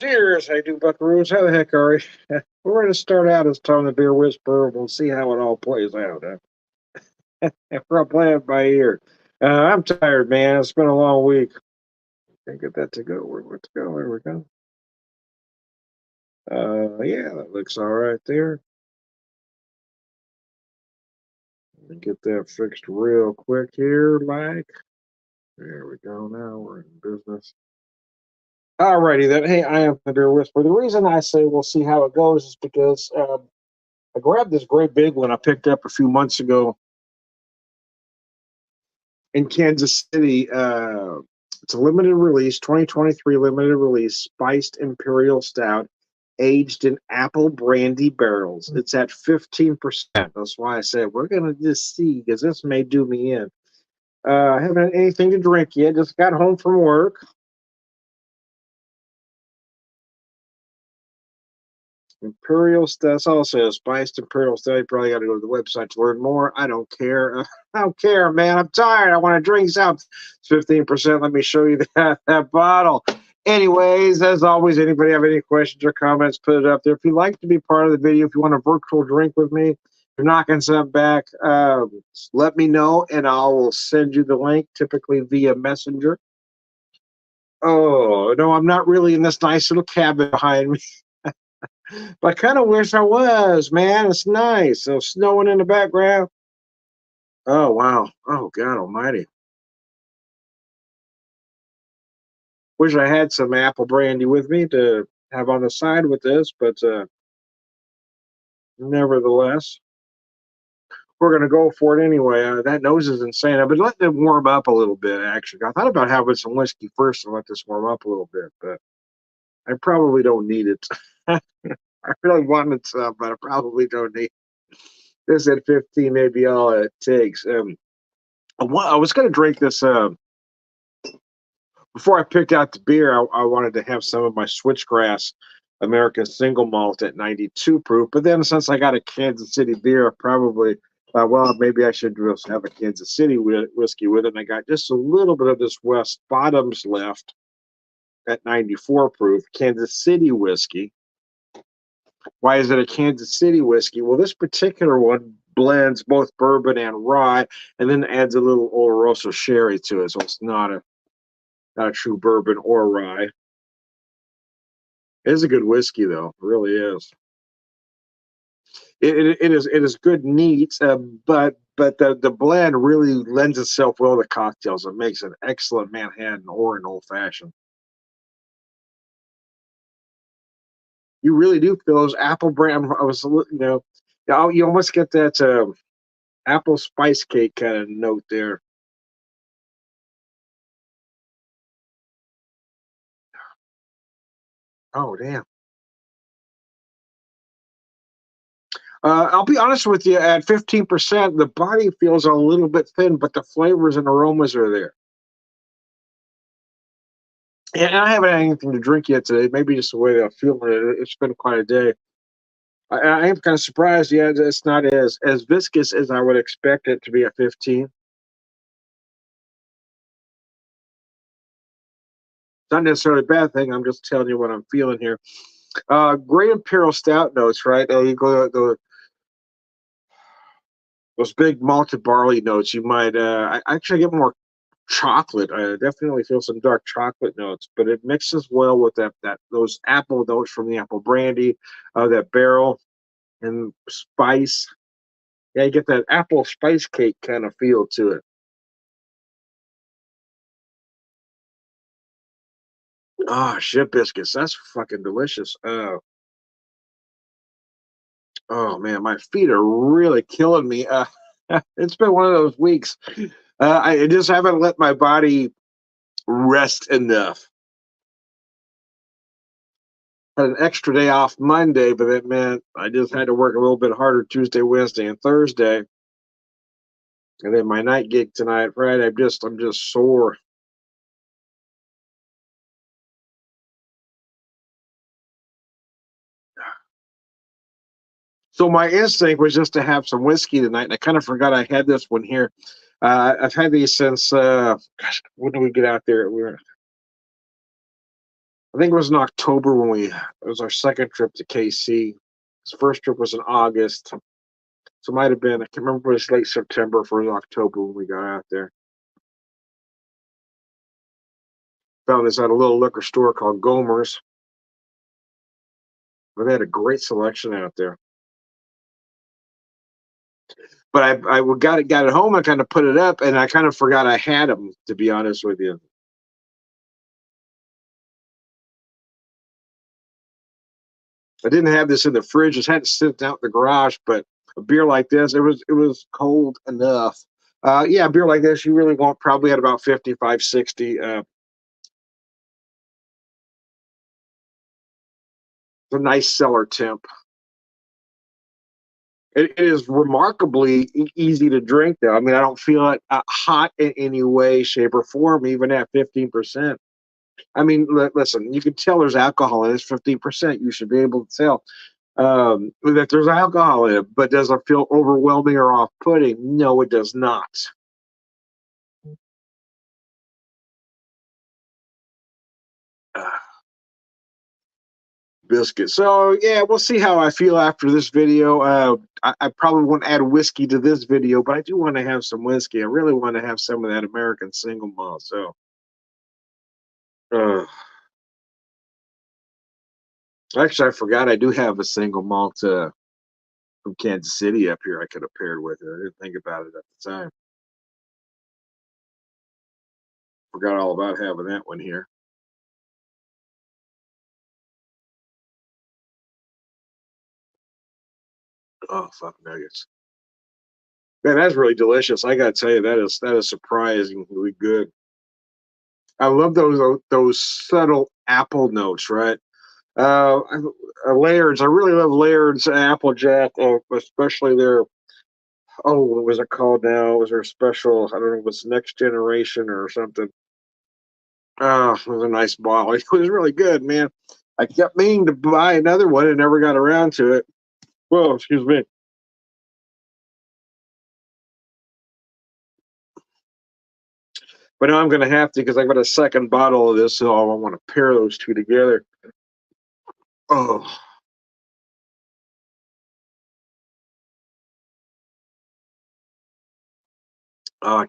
Cheers, I do buckaroos. How the heck are you? We're going to start out as Tom the Beer Whisperer. We'll see how it all plays out. And we're playing by ear. I'm tired, man. It's been a long week. Can't get that to go. Where to go? There we go. Yeah, that looks all right there. Let me get that fixed real quick here, like. There we go. Now we're in business. Alrighty then. Hey, I am the Beer Whisperer. The reason I say we'll see how it goes is because I grabbed this great big one I picked up a few months ago in Kansas City. It's a limited release, 2023 limited release, spiced imperial stout, aged in apple brandy barrels. It's at 15%. That's why I said we're gonna just see because this may do me in. I haven't had anything to drink yet. Just got home from work. Imperial stout. That's all it says. Spiced imperial stout. You probably got to go to the website to learn more. I don't care. I don't care, man. I'm tired. I want to drink something. It's 15%. Let me show you that bottle. Anyways, as always, anybody have any questions or comments, put it up there. If you'd like to be part of the video, if you want a virtual drink with me, if you're knocking something back, let me know and I will send you the link, typically via Messenger. Oh, no, I'm not really in this nice little cabin behind me. But I kind of wish I was, man. It's nice. So snowing in the background. Oh wow. Oh God Almighty. Wish I had some apple brandy with me to have on the side with this, but nevertheless, we're gonna go for it anyway. That nose is insane. I've been letting it warm up a little bit. Actually, I thought about having some whiskey first and let this warm up a little bit, but I probably don't need it. I really wanted some, but I probably don't need it. This at 15 may be all it takes. I was going to drink this before I picked out the beer. I wanted to have some of my Switchgrass American Single Malt at 92 proof. But then since I got a Kansas City beer, I probably well, maybe I should just have a Kansas City whiskey with it. And I got just a little bit of this West Bottoms left at 94 proof, Kansas City whiskey. Why is it a Kansas City whiskey? Well, this particular one blends both bourbon and rye, and then adds a little Oloroso sherry to it. So it's not a true bourbon or rye. It is a good whiskey, though. It really is. It is good neat, but the blend really lends itself well to cocktails. It makes an excellent Manhattan or an old fashioned. You really do feel those apple brand. I was, you almost get that apple spice cake kind of note there. Oh damn. I'll be honest with you. At 15%, the body feels a little bit thin, but the flavors and aromas are there. And I haven't had anything to drink yet today. Maybe just the way that I'm feeling it. It's been quite a day. I am kind of surprised. Yeah, it's not as viscous as I would expect it to be at 15. It's not necessarily a bad thing. I'm just telling you what I'm feeling here. Great imperial stout notes, right? You go those big malted barley notes. You might I actually get more chocolate. I definitely feel some dark chocolate notes, but it mixes well with that those apple notes from the apple brandy, that barrel and spice. Yeah, you get that apple spice cake kind of feel to it. Ah, oh, shit biscuits. That's fucking delicious. Oh man, my feet are really killing me. It's been one of those weeks. I just haven't let my body rest enough. Had an extra day off Monday, but that meant I just had to work a little bit harder Tuesday, Wednesday, and Thursday. And then my night gig tonight, Friday. I'm just sore. So my instinct was just to have some whiskey tonight, and I kind of forgot I had this one here. I've had these since gosh, when did we get out there? We were I think it was in October when it was our second trip to KC. His first trip was in August. So it might have been, I can't remember if it was late September or October when we got out there. Found this at a little liquor store called Gomer's. But they had a great selection out there. But I got it home. I kind of put it up, and I kind of forgot I had them. To be honest with you, I didn't have this in the fridge. Just had to sit out in the garage. But a beer like this, it was cold enough. Yeah, a beer like this, you really want probably at about 55, 60. It's a nice cellar temp. It is remarkably easy to drink, though. I mean, I don't feel it hot in any way, shape, or form, even at 15%. I mean, listen, you can tell there's alcohol in it. It's 15%. You should be able to tell that there's alcohol in it, but does it feel overwhelming or off-putting? No, it does not. Uh, Biscuit. So yeah, we'll see how I feel after this video. I probably won't add whiskey to this video, but I do want to have some whiskey. I really want to have some of that American single malt. So, uh, actually, I forgot I do have a single malt from Kansas City up here. I could have paired with it. I didn't think about it at the time. Forgot all about having that one here. Oh, fuck nuggets. Man, that's really delicious. I gotta tell you, that is surprisingly good. I love those subtle apple notes, right? Uh, Laird's. I really love Laird's Applejack, especially their. Oh, what was it called now? Was there a special? I don't know. If it was Next Generation or something? Oh, it was a nice bottle. It was really good, man. I kept meaning to buy another one and never got around to it. Whoa, excuse me. But now I'm going to have to because I got a second bottle of this, so I want to pair those two together. Oh,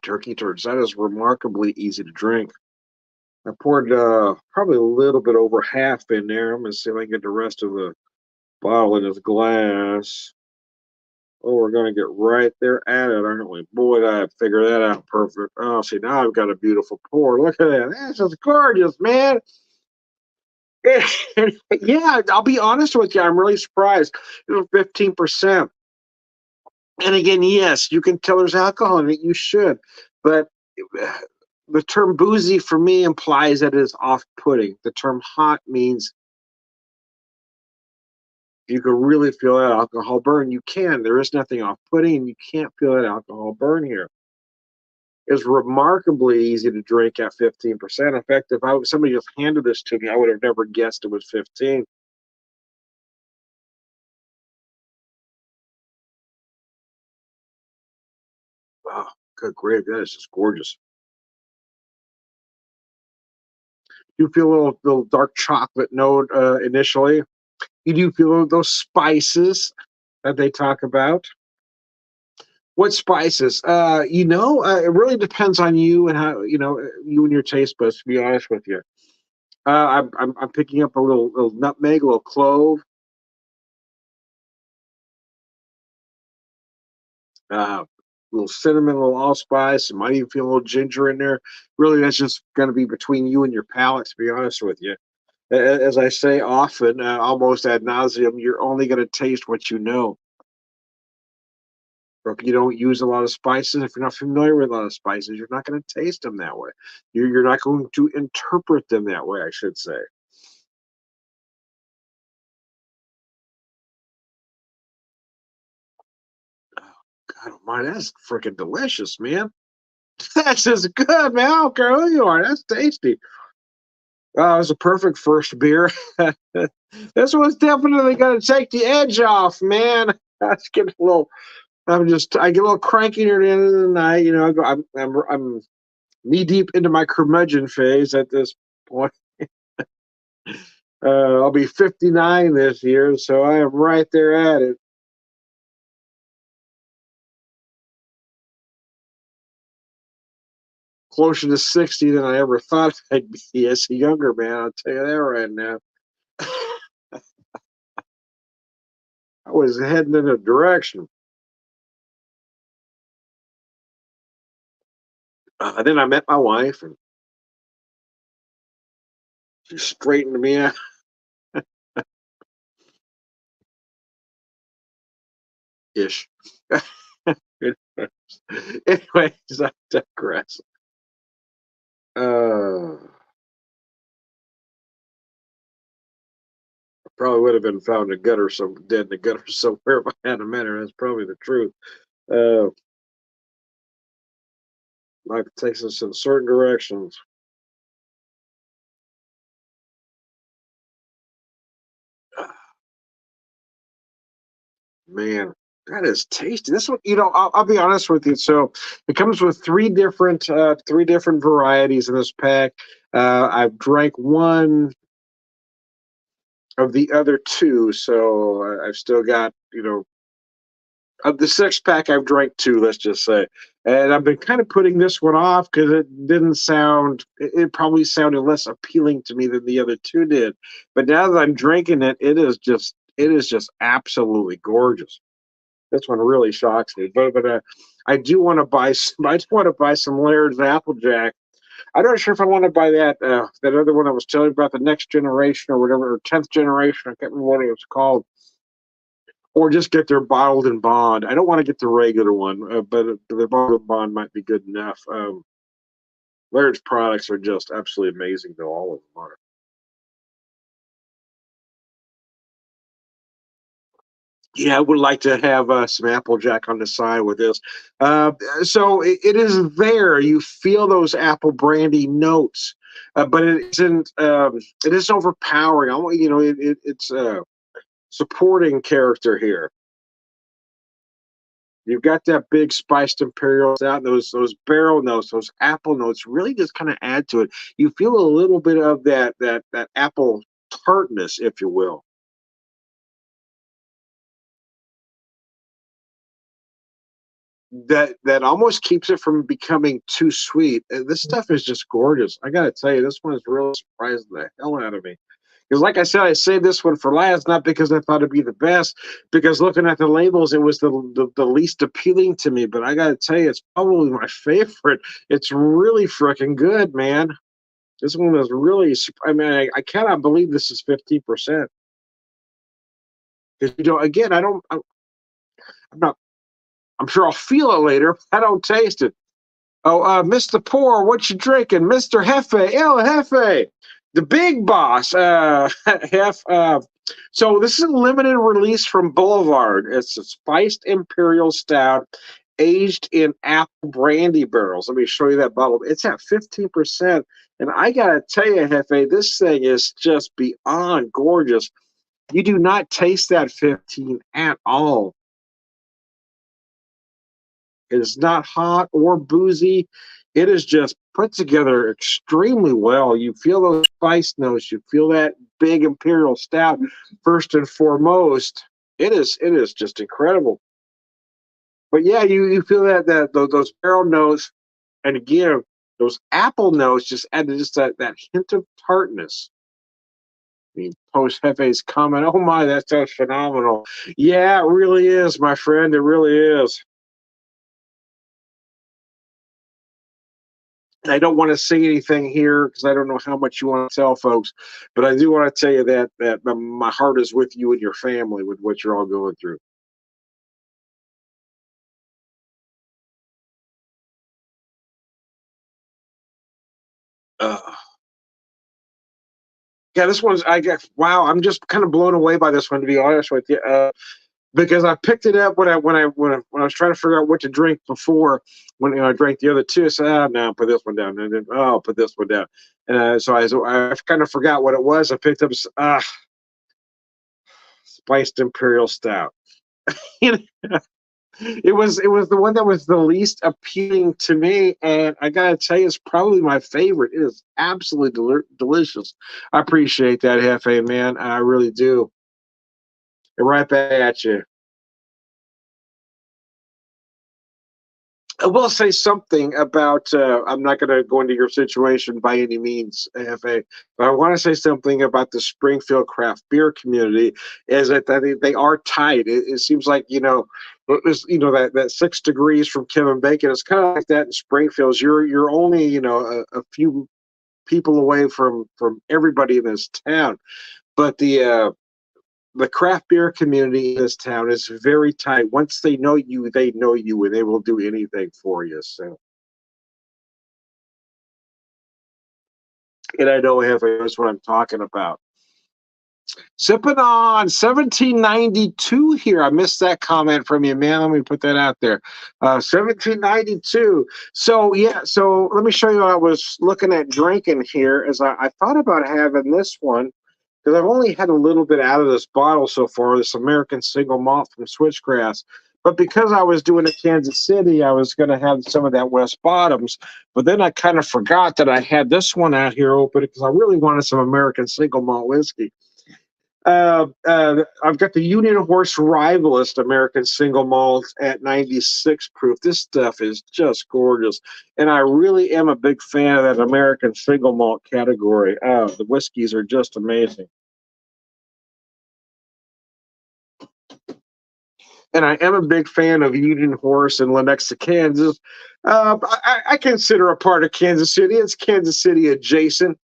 turkey turds. That is remarkably easy to drink. I poured probably a little bit over half in there. I'm going to see if I can get the rest of the bottle in this glass. Oh, we're going to get right there at it, aren't we? Boy, I figured that out perfect. Oh, see, now I've got a beautiful pour. Look at that. That's just gorgeous, man. Yeah, I'll be honest with you. I'm really surprised. It was 15%. And again, yes, you can tell there's alcohol in it. You should. But the term boozy for me implies that it is off-putting. The term hot means you can really feel that alcohol burn. You can. There is nothing off-putting, and you can't feel that alcohol burn here. It's remarkably easy to drink at 15%. In fact, if somebody just handed this to me, I would have never guessed it was 15. Wow, good grief, that is just gorgeous. You feel a little dark chocolate note initially. You do feel those spices that they talk about. What spices? It really depends on you and how you and your taste buds. To be honest with you, I'm picking up a little nutmeg, a little clove, a little cinnamon, a little allspice. Might even feel a little ginger in there. Really, that's just going to be between you and your palate. To be honest with you, as I say often, almost ad nauseum, you're only going to taste what you know. Or if you don't use a lot of spices, if you're not familiar with a lot of spices, you're not going to taste them that way. You're not going to interpret them that way, I should say. Oh, God almighty, that's freaking delicious, man. That's just good, man. I don't care who you are. That's tasty. Oh, it was a perfect first beer. This one's definitely going to take the edge off, man. That's getting a little. I get a little cranky near the end of the night. I'm knee deep into my curmudgeon phase at this point. I'll be 59 this year, so I am right there at it. Closer to 60 than I ever thought I'd be as a younger man. I'll tell you that right now. I was heading in a direction. Then I met my wife, and she straightened me out. Ish. Anyways, I digress. Probably would have been found in the gutter, some dead in the gutter somewhere if I hadn't met her. That's probably the truth. Uh, Life takes us in certain directions. Man, that is tasty. This one, I'll be honest with you. So it comes with three different varieties in this pack. I've drank one of the other two, so I've still got, of the six pack, I've drank two, let's just say. And I've been kind of putting this one off because it probably sounded less appealing to me than the other two did. But now that I'm drinking it, it is just absolutely gorgeous. This one really shocks me. But I do want to buy some, I do want to buy some Laird's Applejack. I'm not sure if I want to buy that other one I was telling you about, the next generation or whatever, or 10th generation. I can't remember what it was called, or just get their bottled in bond. I don't want to get the regular one, but the bottled in bond might be good enough. Laird's products are just absolutely amazing, though. All of them are. Yeah, I would like to have some Applejack on the side with this. Uh, so it is there. You feel those apple brandy notes, but it isn't. It isn't overpowering. It's a supporting character here. You've got that big spiced imperial stout, those barrel notes, those apple notes really just kind of add to it. You feel a little bit of that apple tartness, if you will. That almost keeps it from becoming too sweet. And this stuff is just gorgeous. I gotta tell you, this one is really surprising the hell out of me. Because, like I said, I saved this one for last, not because I thought it'd be the best, because looking at the labels, it was the least appealing to me. But I got to tell you, it's probably my favorite. It's really freaking good, man. This one is really, I mean, I cannot believe this is 15%. Because, again, I'm not, I'm sure I'll feel it later. I don't taste it. Oh, Mr. Poor, what you drinking? Mr. Hefe, El Hefe, the big boss. So this is a limited release from Boulevard. It's a spiced imperial stout aged in apple brandy barrels. Let me show you that bottle. It's at 15%. And I got to tell you, Hefe, this thing is just beyond gorgeous. You do not taste that 15 at all. It is not hot or boozy. It is just put together extremely well. You feel those spice notes. You feel that big imperial stout first and foremost. It is just incredible. But yeah, you feel that those barrel notes, and again those apple notes just add just that hint of tartness. I mean, post Hefe's comment, oh my, that sounds phenomenal. Yeah, it really is, my friend. It really is. I don't want to say anything here because I don't know how much you want to tell folks, but I do want to tell you that my heart is with you and your family with what you're all going through. Uh, yeah, this one's I guess wow, I'm just kind of blown away by this one to be honest with you. Because I picked it up when I was trying to figure out what to drink before when I drank the other two. I said, no, put this one down, and then put this one down. And so I kind of forgot what it was. I picked up spiced imperial stout. it was the one that was the least appealing to me, and I gotta tell you, it's probably my favorite. It is absolutely delicious. I appreciate that, Hefe, man. I really do. And right back at you. I will say something about. I'm not going to go into your situation by any means, FA, but I want to say something about the Springfield craft beer community. Is that they are tight. It seems like that 6 degrees from Kevin Bacon. It's kind of like that in Springfield. You're only a few people away from everybody in this town, but the craft beer community in this town is very tight. Once they know you, and they will do anything for you. So, and I know half knows what I'm talking about. Sipping on 1792 here. I missed that comment from you, man. Let me put that out there. 1792. So, yeah, so let me show you what I was looking at drinking here as I thought about having this one because I've only had a little bit out of this bottle so far, this American single malt from Switchgrass. But because I was doing it Kansas City, I was going to have some of that West Bottoms. But then I kind of forgot that I had this one out here open because I really wanted some American single malt whiskey. I've got the Union Horse Rivalist American Single Malt at 96 proof. This stuff is just gorgeous, and I really am a big fan of that American Single Malt category. The whiskeys are just amazing, and I am a big fan of Union Horse and Lenexa, Kansas. I consider a part of Kansas City. It's Kansas City adjacent.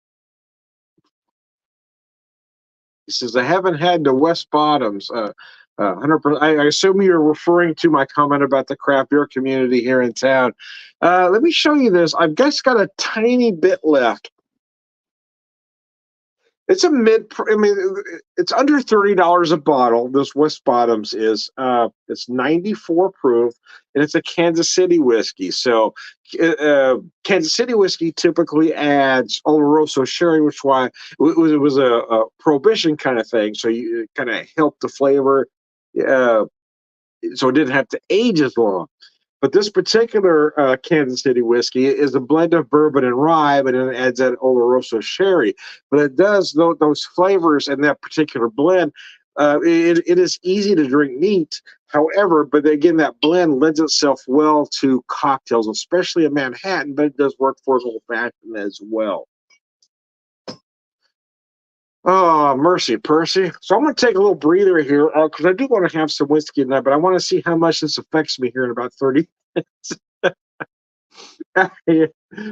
He says, I haven't had the West Bottoms. 100%. I assume you're referring to my comment about the craft beer community here in town. Let me show you this. I've just got a tiny bit left. It's a I mean, it's under $30 a bottle. This West Bottoms is. It's 94 proof, and it's a Kansas City whiskey. So, Kansas City whiskey typically adds Oloroso sherry, which why it was a prohibition kind of thing. So you kind of helped the flavor, uh, so it didn't have to age as long. But this particular Kansas City whiskey is a blend of bourbon and rye, but then it adds that Oloroso sherry. But it does those flavors and that particular blend. It is easy to drink neat. However, but again, that blend lends itself well to cocktails, especially in Manhattan. But it does work for an old fashioned as well. Oh, mercy, Percy. So I'm going to take a little breather here because I do want to have some whiskey tonight, but I want to see how much this affects me here in about 30 minutes. Yeah.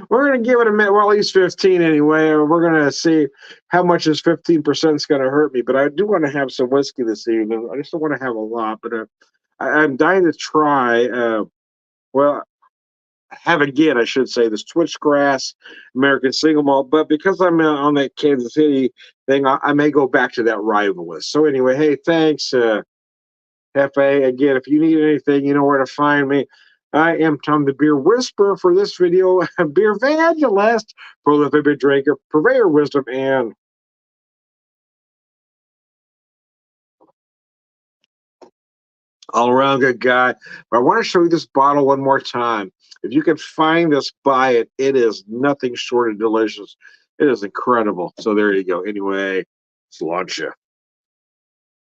We're going to give it a minute, well, at least 15 anyway. We're going to see how much this 15% is going to hurt me. But I do want to have some whiskey this evening. I just don't want to have a lot, but I'm dying to try. Well, have again, I should say, the Switchgrass American Single Malt. But because I'm on that Kansas City thing, I may go back to that Rivalist. So anyway, hey, thanks, Hefe. Again, if you need anything, you know where to find me. I am Tom the Beer Whisperer for this video, Beer Evangelist, prolific beer drinker, purveyor of wisdom, and all around good guy. But I want to show you this bottle one more time. If you can find this, buy it. It is nothing short of delicious. It is incredible. So there you go. Anyway, it's lunch.